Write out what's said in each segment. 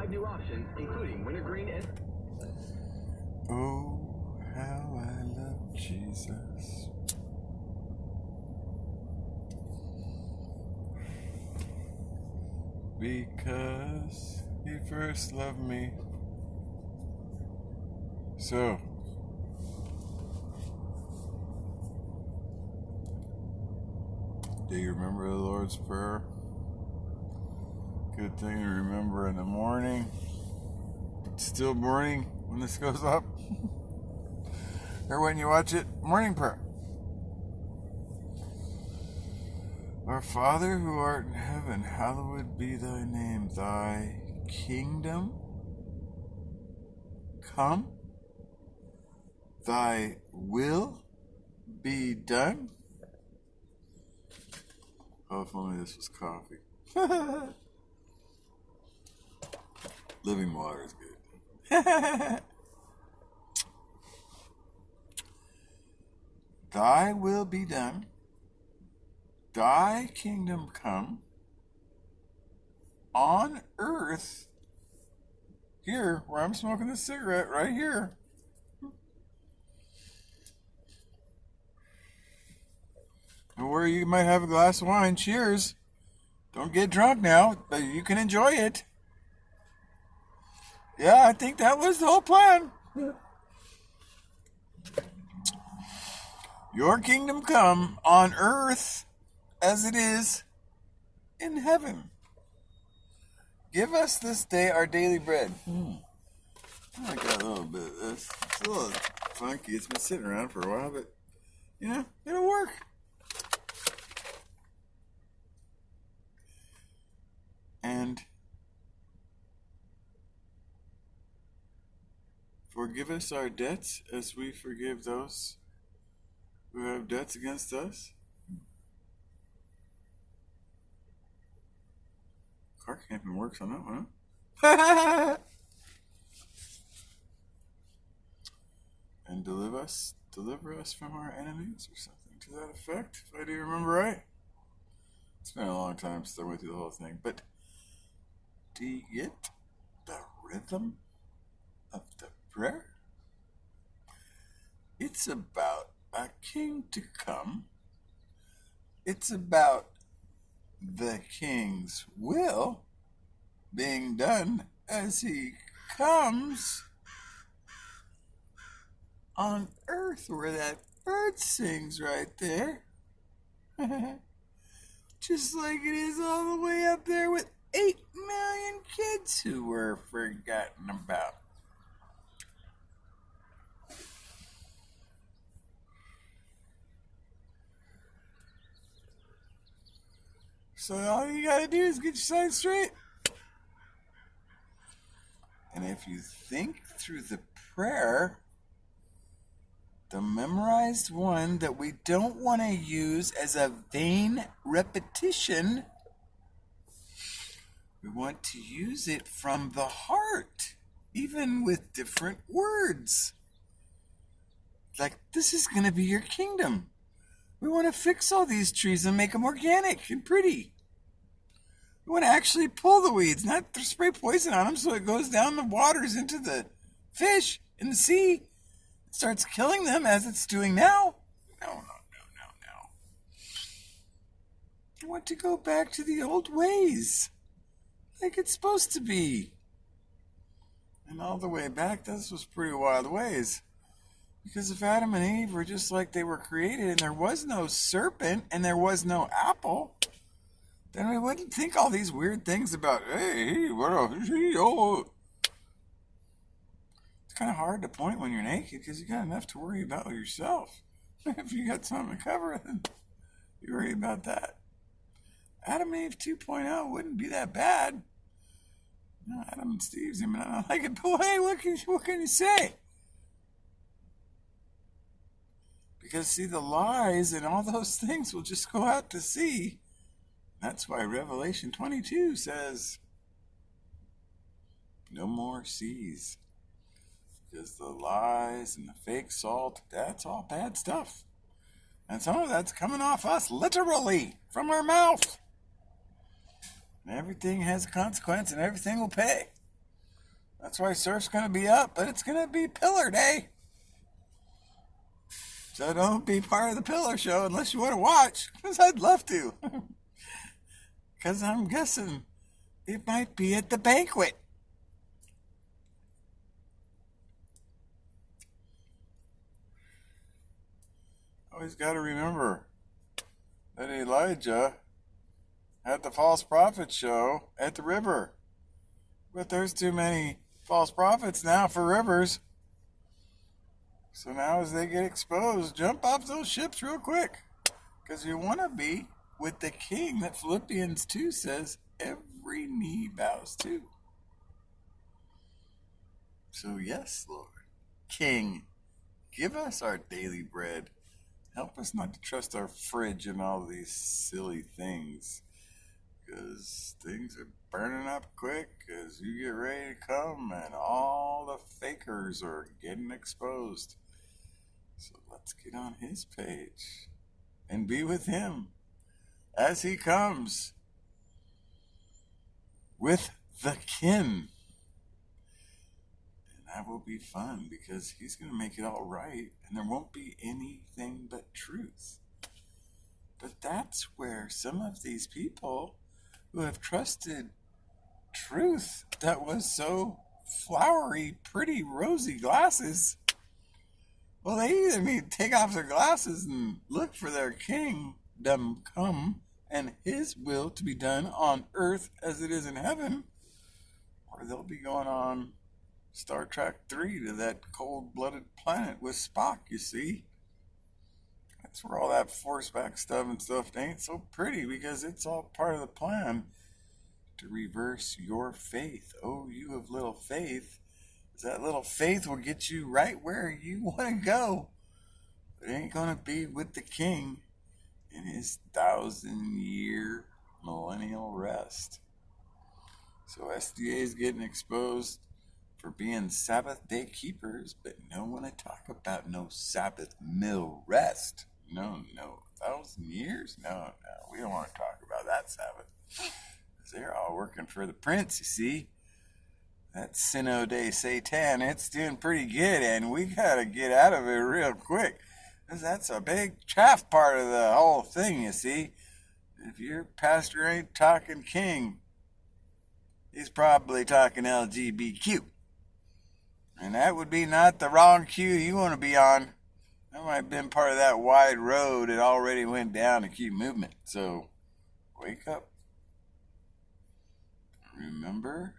5 new options, including wintergreen and... Oh, how I love Jesus. Because he first loved me. So, do you remember the Lord's Prayer? Good thing to remember in the morning. It's still morning when this goes up. Or when you watch it, morning prayer. Our Father who art in heaven, hallowed be thy name. Thy kingdom come. Thy will be done. Oh, if only this was coffee. Living water is good. Thy will be done. Thy kingdom come on earth. Here, where I'm smoking this cigarette, right here. And where you might have a glass of wine. Cheers. Don't get drunk now, but you can enjoy it. Yeah, I think that was the whole plan. Your kingdom come on earth as it is in heaven. Give us this day our daily bread. I got a little bit of this. It's a little funky. It's been sitting around for a while, but, you know, it'll work. And forgive us our debts as we forgive those who have debts against us. Car camping works on that one, huh? And deliver us from our enemies, or something to that effect, if I do remember right. It's been a long time since I went through the whole thing, but do you get the rhythm of the prayer? It's about a king to come. It's about the king's will being done as he comes on earth, where that bird sings right there. Just like it is all the way up there with 8 million kids who were forgotten about. So all you gotta do is get your side straight. And if you think through the prayer, the memorized one that we don't want to use as a vain repetition, we want to use it from the heart, even with different words. Like, this is going to be your kingdom. We want to fix all these trees and make them organic and pretty. We want to actually pull the weeds, not spray poison on them so it goes down the waters into the fish in the sea. It starts killing them as it's doing now. No. I want to go back to the old ways, like it's supposed to be. And all the way back, this was pretty wild ways. Because if Adam and Eve were just like they were created and there was no serpent and there was no apple, then we wouldn't think all these weird things about, hey, what oh. It's kind of hard to point when you're naked because you got enough to worry about yourself. If you got something to cover, then you worry about that. Adam and Eve 2.0 wouldn't be that bad. No, Adam and Steve's, I mean, I don't like it, but hey, what can you say? Because, see, the lies and all those things will just go out to sea. That's why Revelation 22 says, no more seas. Because the lies and the fake salt, that's all bad stuff. And some of that's coming off us, literally, from our mouth. And everything has a consequence and everything will pay. That's why surf's going to be up, but it's going to be Pillar Day. So don't be part of the Pillar Show unless you want to watch, because I'd love to. Because I'm guessing it might be at the banquet. Always got to remember that Elijah had the false prophet show at the river. But there's too many false prophets now for rivers. So now as they get exposed, jump off those ships real quick. Because you want to be with the king that Philippians 2 says every knee bows to. So yes, Lord, King, give us our daily bread. Help us not to trust our fridge and all these silly things. Because things are burning up quick as you get ready to come and all the fakers are getting exposed. So let's get on his page and be with him as he comes with the kin. And that will be fun because he's going to make it all right and there won't be anything but truth. But that's where some of these people who have trusted truth that was so flowery, pretty, rosy glasses, well, they either need to take off their glasses and look for their kingdom come and his will to be done on earth as it is in heaven, or they'll be going on Star Trek 3 to that cold-blooded planet with Spock, you see. That's where all that force back stuff and stuff ain't so pretty because it's all part of the plan to reverse your faith. Oh, you of little faith. That little faith will get you right where you want to go. But it ain't going to be with the king in his 1,000-year millennial rest. So SDA is getting exposed for being Sabbath day keepers, but no one to talk about no Sabbath mill rest. No, 1,000 years? No, we don't want to talk about that Sabbath. Because they're all working for the prince, you see. That Sino de Satan, it's doing pretty good, and we got to get out of it real quick. Because that's a big chaff part of the whole thing, you see. If your pastor ain't talking king, he's probably talking LGBTQ. And that would be not the wrong cue you want to be on. That might have been part of that wide road that already went down to keep movement. So, wake up. Remember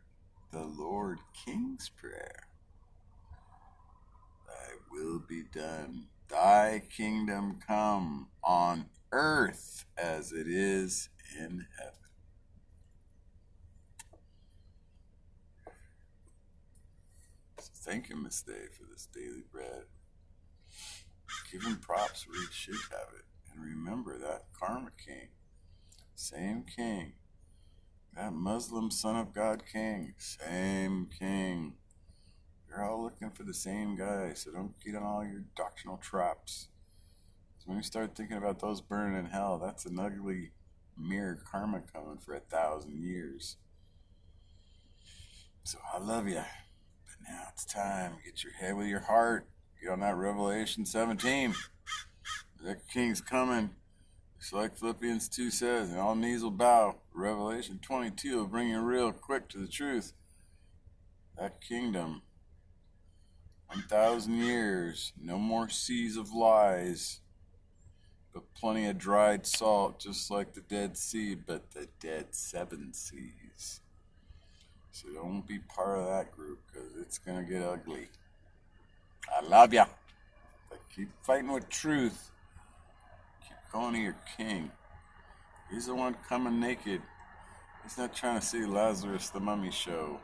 the Lord King's Prayer. Thy will be done. Thy kingdom come on earth as it is in heaven. So thank you, Miss Day, for this daily bread. Give him props where he should have it. And remember that Karma King, same king. That Muslim son of God king, same king. You're all looking for the same guy, so don't get on all your doctrinal traps. Because when you start thinking about those burning in hell, that's an ugly mirror karma coming for 1,000 years. So I love you. But now it's time. Get your head with your heart. Get on that Revelation 17. That king's coming. Just like Philippians 2 says, and all knees will bow. Revelation 22 will bring you real quick to the truth. That kingdom, 1,000 years, no more seas of lies, but plenty of dried salt, just like the Dead Sea, but the dead 7 seas. So don't be part of that group, because it's going to get ugly. I love ya. But keep fighting with truth. Going to your king. He's the one coming naked. He's not trying to see Lazarus the Mummy show.